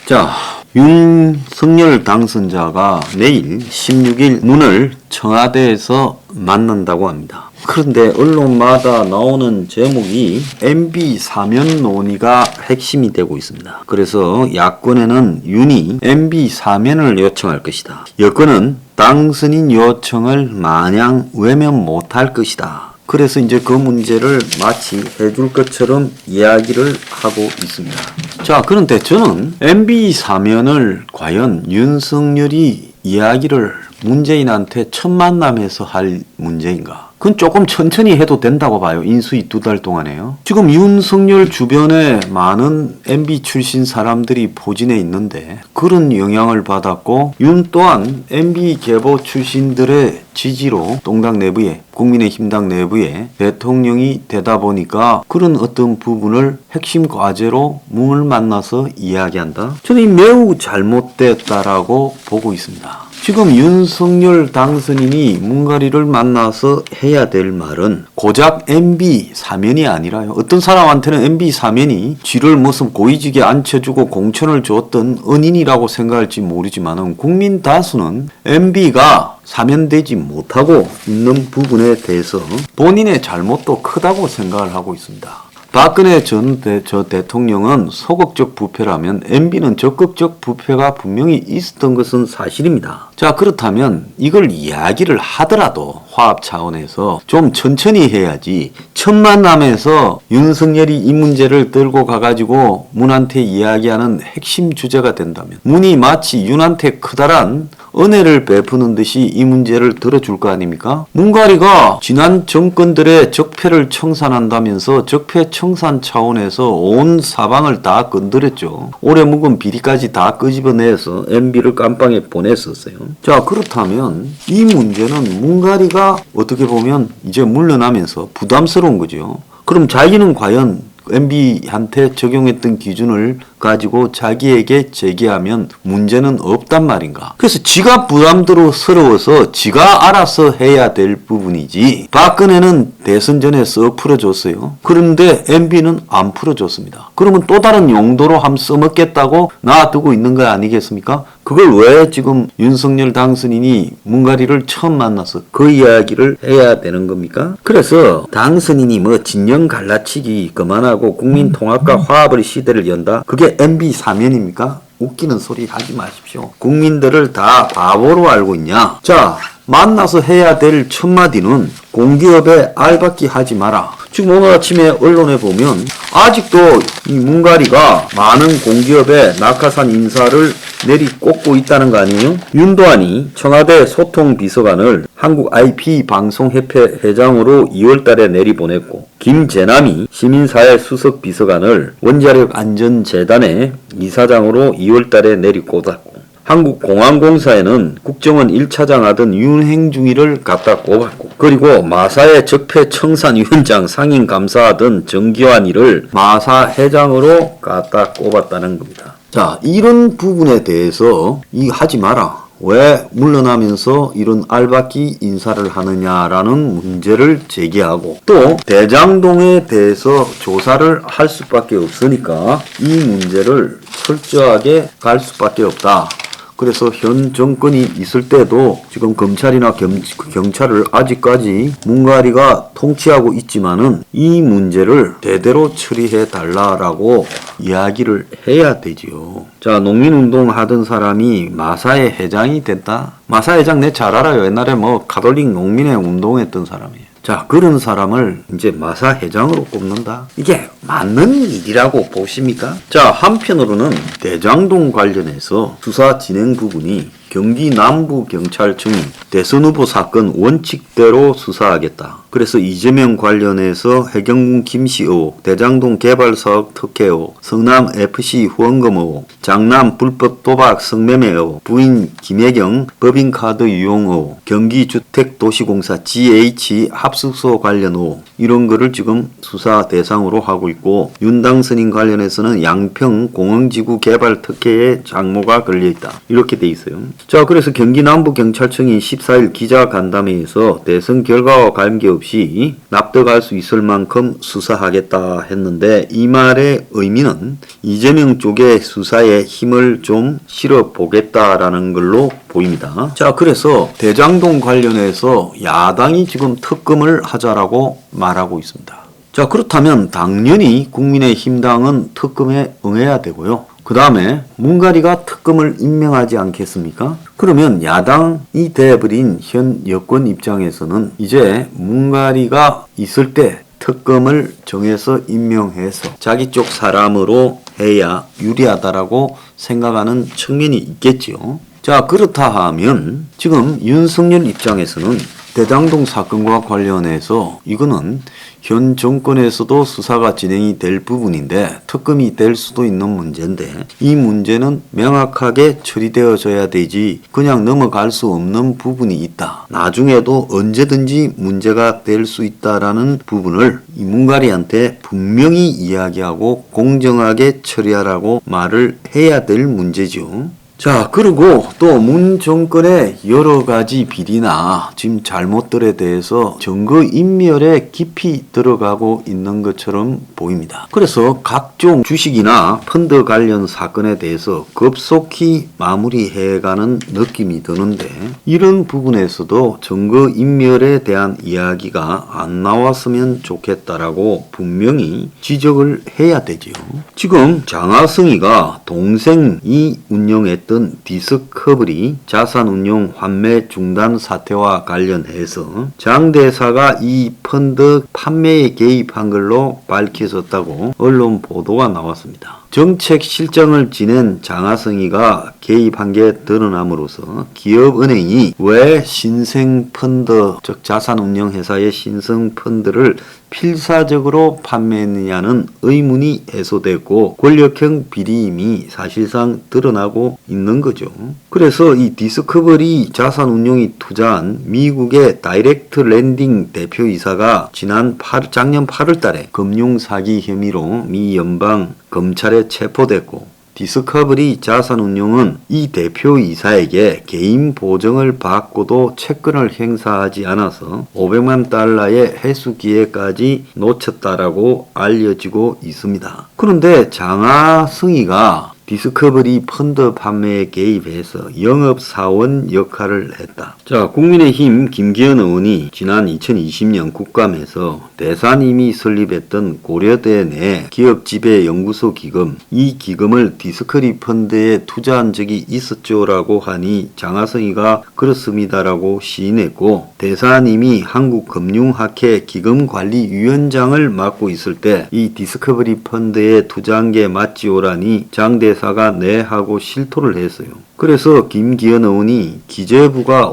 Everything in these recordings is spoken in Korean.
자, 윤석열 당선자가 내일 16일 문을 청와대에서 만난다고 합니다. 그런데 언론마다 나오는 제목이 MB 사면 논의가 핵심이 되고 있습니다. 그래서 야권에는 윤이 MB 사면을 요청할 것이다. 여권은 당선인 요청을 마냥 외면 못할 것이다. 그래서 이제 그 문제를 마치 해줄 것처럼 이야기를 하고 있습니다. 자, 그런데 저는 MB 사면을 과연 윤석열이 이야기를 문재인한테 첫 만남에서 할 문제인가? 그건 조금 천천히 해도 된다고 봐요. 인수위 2달 동안에요. 지금 윤석열 주변에 많은 MB 출신 사람들이 포진해 있는데 그런 영향을 받았고 윤 또한 MB 계보 출신들의 지지로 동당 내부에 국민의힘당 내부에 대통령이 되다 보니까 그런 어떤 부분을 핵심 과제로 문을 만나서 이야기한다. 저는 이 매우 잘못됐다라고 보고 있습니다. 지금 윤석열 당선인이 문가리를 만나서 해야 될 말은 고작 MB 사면이 아니라요. 어떤 사람한테는 MB 사면이 쥐를 무슨 고위직에 앉혀주고 공천을 줬던 은인이라고 생각할지 모르지만 국민 다수는 MB가 사면되지 못하고 있는 부분에 대해서 본인의 잘못도 크다고 생각을 하고 있습니다. 박근혜 전 대통령은 소극적 부패라면 MB는 적극적 부패가 분명히 있었던 것은 사실입니다. 자, 그렇다면 이걸 이야기를 하더라도 화합 차원에서 좀 천천히 해야지 첫 만남에서 윤석열이 이 문제를 들고 가가지고 문한테 이야기하는 핵심 주제가 된다면 문이 마치 윤한테 커다란 은혜를 베푸는 듯이 이 문제를 들어줄 거 아닙니까? 문가리가 지난 정권들의 적폐를 청산한다면서 적폐 청산 차원에서 온 사방을 다 건드렸죠. 오래 묵은 비리까지 다 끄집어내서 MB를 깜빵에 보냈었어요. 자, 그렇다면 이 문제는 문가리가 어떻게 보면 이제 물러나면서 부담스러운 거죠. 그럼 자기는 과연 MB한테 적용했던 기준을 가지고 자기에게 제기하면 문제는 없단 말인가. 그래서 지가 부담스러워서 지가 알아서 해야 될 부분이지 박근혜는 대선 전에 써 풀어줬어요. 그런데 MB는 안 풀어줬습니다. 그러면 또 다른 용도로 한번 써먹겠다고 놔두고 있는 거 아니겠습니까? 그걸 왜 지금 윤석열 당선인이 문가리를 처음 만나서 그 이야기를 해야 되는 겁니까? 그래서 당선인이 뭐 진영 갈라치기 그만하고 국민 통합과 화합의 시대를 연다? 그게 MB 사면입니까? 웃기는 소리 하지 마십시오. 국민들을 다 바보로 알고 있냐? 자, 만나서 해야 될 첫 마디는 공기업에 알박기 하지 마라. 지금 오늘 아침에 언론에 보면 아직도 이 문가리가 많은 공기업에 낙하산 인사를 내리꽂고 있다는 거 아니에요? 윤도환이 청와대 소통비서관을 한국 IP방송협회 회장으로 2월달에 내리보냈고 김재남이 시민사회 수석비서관을 원자력안전재단의 이사장으로 2월달에 내리꽂았고 한국공항공사에는 국정원 1차장 하던 윤행중이를 갖다 꼽았고 그리고 마사의 적폐청산위원장 상임감사하던 정기환이를 마사 회장으로 갖다 꼽았다는 겁니다. 자, 이런 부분에 대해서 하지 마라. 왜 물러나면서 이런 알박기 인사를 하느냐라는 문제를 제기하고 또 대장동에 대해서 조사를 할 수밖에 없으니까 이 문제를 철저하게 갈 수밖에 없다. 그래서 현 정권이 있을 때도 지금 검찰이나 경찰을 아직까지 문가리가 통치하고 있지만은 이 문제를 제대로 처리해 달라라고 이야기를 해야 되지요. 자, 농민운동 하던 사람이 마사의 회장이 됐다? 마사 회장 내 잘 알아요. 옛날에 뭐 가톨릭 농민회 운동했던 사람이에요. 자, 그런 사람을 이제 마사 회장으로 꼽는다? 이게 맞는 일이라고 보십니까? 자, 한편으로는 대장동 관련해서 수사 진행 부분이 경기 남부경찰청이 대선 후보 사건 원칙대로 수사하겠다. 그래서 이재명 관련해서 해경군 김씨 의혹, 대장동 개발사업 특혜 의혹, 성남FC 후원금 의혹, 장남 불법 도박 성매매 의혹, 부인 김혜경 법인카드 유용 의혹, 경기주택도시공사 GH 합숙소 관련 의혹 이런 거를 지금 수사 대상으로 하고 있고 윤당선인 관련해서는 양평 공흥지구 개발 특혜에 장모가 걸려있다. 이렇게 돼 있어요. 자, 그래서 경기 남부경찰청이 14일 기자간담회에서 대선 결과와 관계없이 납득할 수 있을 만큼 수사하겠다 했는데, 이 말의 의미는 이재명 쪽의 수사에 힘을 좀 실어보겠다라는 걸로 보입니다. 자, 그래서 대장동 관련해서 야당이 지금 특검을 하자라고 말하고 있습니다. 자, 그렇다면 당연히 국민의힘당은 특검에 응해야 되고요. 그 다음에 문가리가 특검을 임명하지 않겠습니까? 그러면 야당이 돼버린 현 여권 입장에서는 이제 문가리가 있을 때 특검을 정해서 임명해서 자기 쪽 사람으로 해야 유리하다라고 생각하는 측면이 있겠지요. 자, 그렇다 하면 지금 윤석열 입장에서는 대장동 사건과 관련해서 이거는 현 정권에서도 수사가 진행이 될 부분인데 특검이 될 수도 있는 문제인데, 이 문제는 명확하게 처리되어져야 되지 그냥 넘어갈 수 없는 부분이 있다. 나중에도 언제든지 문제가 될 수 있다라는 부분을 이 문가리한테 분명히 이야기하고 공정하게 처리하라고 말을 해야 될 문제죠. 자, 그리고 또 문 정권의 여러 가지 비리나 지금 잘못들에 대해서 증거인멸에 깊이 들어가고 있는 것처럼 보입니다. 그래서 각종 주식이나 펀드 관련 사건에 대해서 급속히 마무리해가는 느낌이 드는데, 이런 부분에서도 증거인멸에 대한 이야기가 안 나왔으면 좋겠다라고 분명히 지적을 해야 되지요. 지금 장하승이가 동생이 운영했던 디스커버리 자산운용 환매 중단 사태와 관련해서 장 대사가 이 펀드 판매에 개입한 걸로 밝혀졌다고 언론 보도가 나왔습니다. 정책실장을 지낸 장하승이가 개입한 게 드러남으로써 기업은행이 왜 신생펀드, 즉 자산운용회사의 신생펀드를 필사적으로 판매했느냐는 의문이 해소되고 권력형 비리임이 사실상 드러나고 있는 거죠. 그래서 이 디스커버리 자산운용이 투자한 미국의 다이렉트 랜딩 대표이사가 작년 8월 달에 금융사기 혐의로 미 연방 검찰에 체포됐고, 디스커버리 자산운용은 이 대표이사에게 개인 보증을 받고도 채권을 행사하지 않아서 500만 달러의 회수 기회까지 놓쳤다라고 알려지고 있습니다. 그런데 장하승이가 디스커버리 펀드 판매에 개입해서 영업사원 역할을 했다. 자, 국민의힘 김기현 의원이 지난 2020년 국감에서 대사님이 설립했던 고려대 내 기업지배연구소 기금, 이 기금을 디스커버리 펀드에 투자한 적이 있었죠라고 하니 장하승이가 그렇습니다라고 시인했고, 대사님이 한국금융학회 기금관리위원장을 맡고 있을 때 이 디스커버리 펀드에 투자한 게 맞지요라니 장 대사가 네 하고 실토를 했어요. 그래서 김기현 의원이 기재부가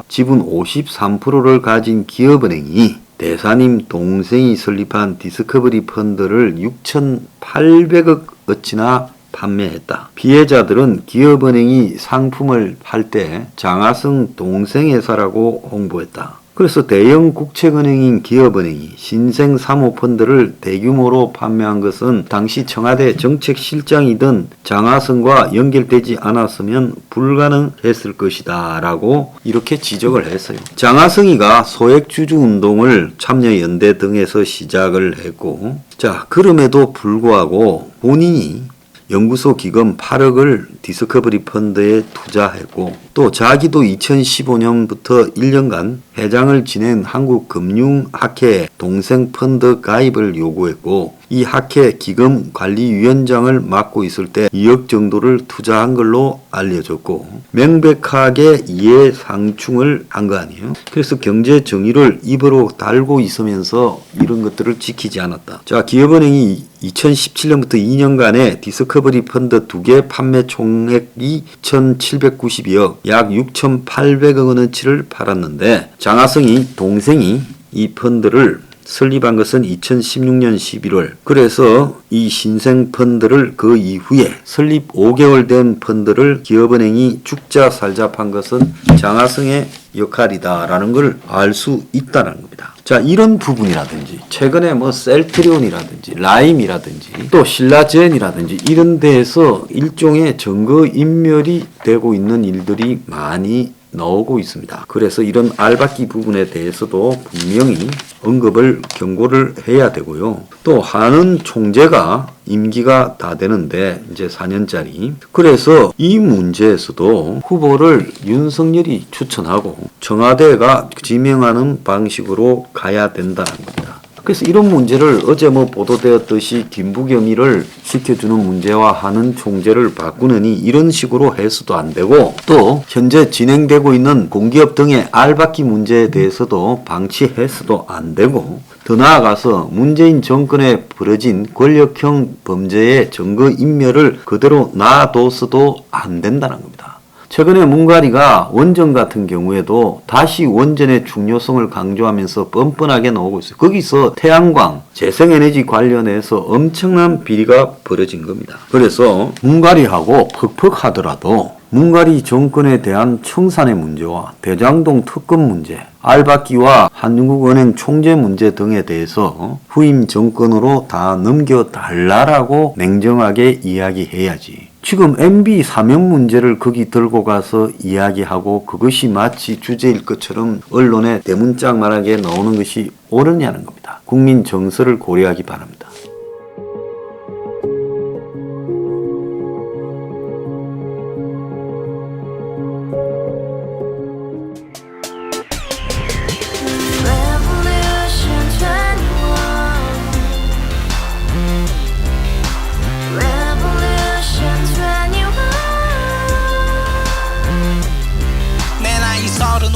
지분 53%를 가진 기업은행이 대사님 동생이 설립한 디스커버리 펀드를 6,800억 어치나 판매했다. 피해자들은 기업은행이 상품을 팔 때 장하승 동생 회사라고 홍보했다. 그래서 대형 국책은행인 기업은행이 신생 사모펀드를 대규모로 판매한 것은 당시 청와대 정책실장이던 장하승과 연결되지 않았으면 불가능했을 것이다 라고 이렇게 지적을 했어요. 장하승이가 소액주주운동을 참여연대 등에서 시작을 했고, 자, 그럼에도 불구하고 본인이 연구소 기금 8억을 디스커버리 펀드에 투자했고, 또 자기도 2015년부터 1년간 회장을 지낸 한국금융학회 동생 펀드 가입을 요구했고, 이 학회 기금관리위원장을 맡고 있을 때 2억 정도를 투자한 걸로 알려졌고, 명백하게 이해상충을 한 거 아니에요. 그래서 경제정의를 입으로 달고 있으면서 이런 것들을 지키지 않았다. 자, 기업은행이 2017년부터 2년간의 디스커버리 펀드 2개 판매 총액이 1,792억, 약 6,800억 원어치를 팔았는데, 장하승이 동생이 이 펀드를 설립한 것은 2016년 11월. 그래서 이 신생 펀드를 그 이후에 설립 5개월 된 펀드를 기업은행이 죽자 살자 판 것은 장하성의 역할이다라는 걸 알 수 있다는 겁니다. 자, 이런 부분이라든지 최근에 뭐 셀트리온이라든지 라임이라든지 또 신라젠이라든지 이런 데에서 일종의 증거 인멸이 되고 있는 일들이 많이 나오고 있습니다. 그래서 이런 알박기 부분에 대해서도 분명히 언급을 경고를 해야 되고요. 또 한은 총재가 임기가 다 되는데 이제 4년짜리. 그래서 이 문제에서도 후보를 윤석열이 추천하고 청와대가 지명하는 방식으로 가야 된다는 겁니다. 그래서 이런 문제를 어제 뭐 보도되었듯이 김부겸이를 시켜주는 문제와 하는 총재를 바꾸느니 이런 식으로 해서도 안 되고 또 현재 진행되고 있는 공기업 등의 알박기 문제에 대해서도 방치해서도 안 되고 더 나아가서 문재인 정권에 벌어진 권력형 범죄의 증거인멸을 그대로 놔둬서도 안 된다는 겁니다. 최근에 문가리가 원전 같은 경우에도 다시 원전의 중요성을 강조하면서 뻔뻔하게 나오고 있어요. 거기서 태양광, 재생에너지 관련해서 엄청난 비리가 벌어진 겁니다. 그래서 문가리하고 퍽퍽하더라도 문가리 정권에 대한 청산의 문제와 대장동 특검 문제, 알박기와 한국은행 총재 문제 등에 대해서 후임 정권으로 다 넘겨달라고 냉정하게 이야기해야지. 지금 MB 사면 문제를 거기 들고 가서 이야기하고 그것이 마치 주제일 것처럼 언론에 대문짝만하게 나오는 것이 옳으냐는 겁니다. 국민 정서를 고려하기 바랍니다.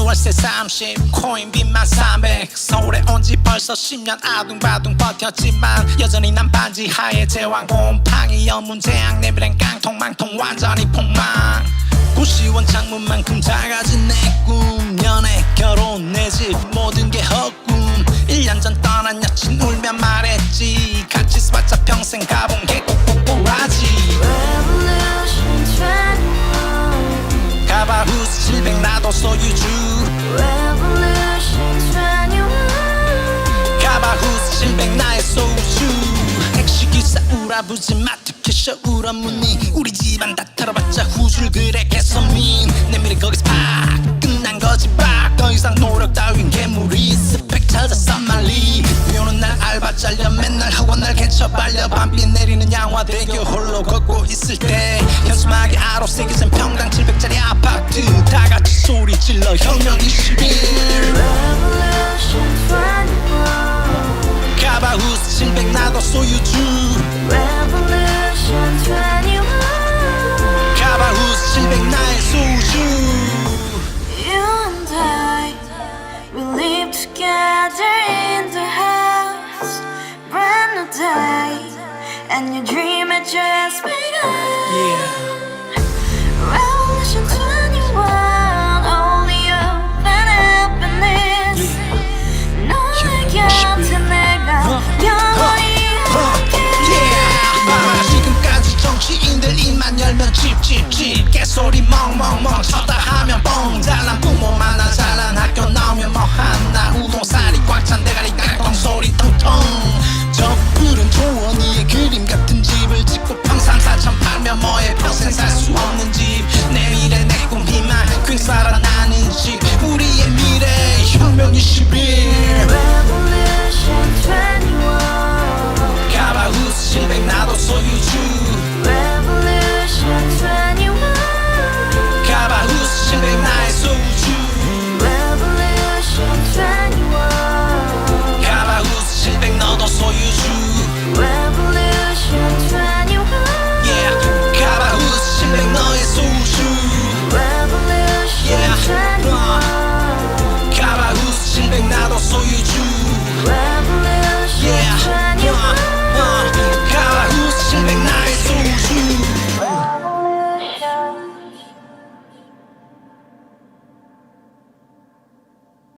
월세 30 코인빚만 300 서울에 온 지 벌써 10년 아둥바둥 버텼지만 여전히 난 반지 하에 제왕 곰팡이 연문제약 내비랑 깡통망통 완전히 폭망 고시원 창문만큼 작아진 내 꿈 연애 결혼 내 집 모든 게 헛꿈 1년 전 떠난 여친 울며 말했지 같이 써봤자 평생 가본 게 꼭꼭꼭하지 가바후스 700 나도 소유주 가바후스 700 나의 소유주 택시기사 우라부지 마트캐셔 울어무니 우리 집안 다 털어봤자 후줄 그래 개선민 내 미래 거기서 팍 끝난 거지 팍 더 이상 노력 따윈 괴물이 스펙 찾아서 말리 비오는 날 알바 잘려 맨날 학원 날 개쳐 발려 밤비 내리는 양화대교 홀로 걷고 있을 때 현수막에 아로 새겨진 평당 700짜리 아파트 다같이 소리 질러 혁명 21 가바후스 700 나도 소유주 가바후스 700 나의 소유주 live together in the house, brand new day, and your dream had just begun. Revolution 21, only open happiness. 너의 곁에 내가 영원히 함께. 지금까지 정치인들 입만 열면 찝찝찝 개소리 멍멍멍 쳤다 하면 뻥 잘난 부모 만나 잘난 학교 나오면 뭐 하나 우동살이 꽉 찬 대가리 깡통 소리 텅텅 저 푸른 초원위에 그림 같은 집을 짓고 평상 4천 팔면 뭐해 평생 살 수 없는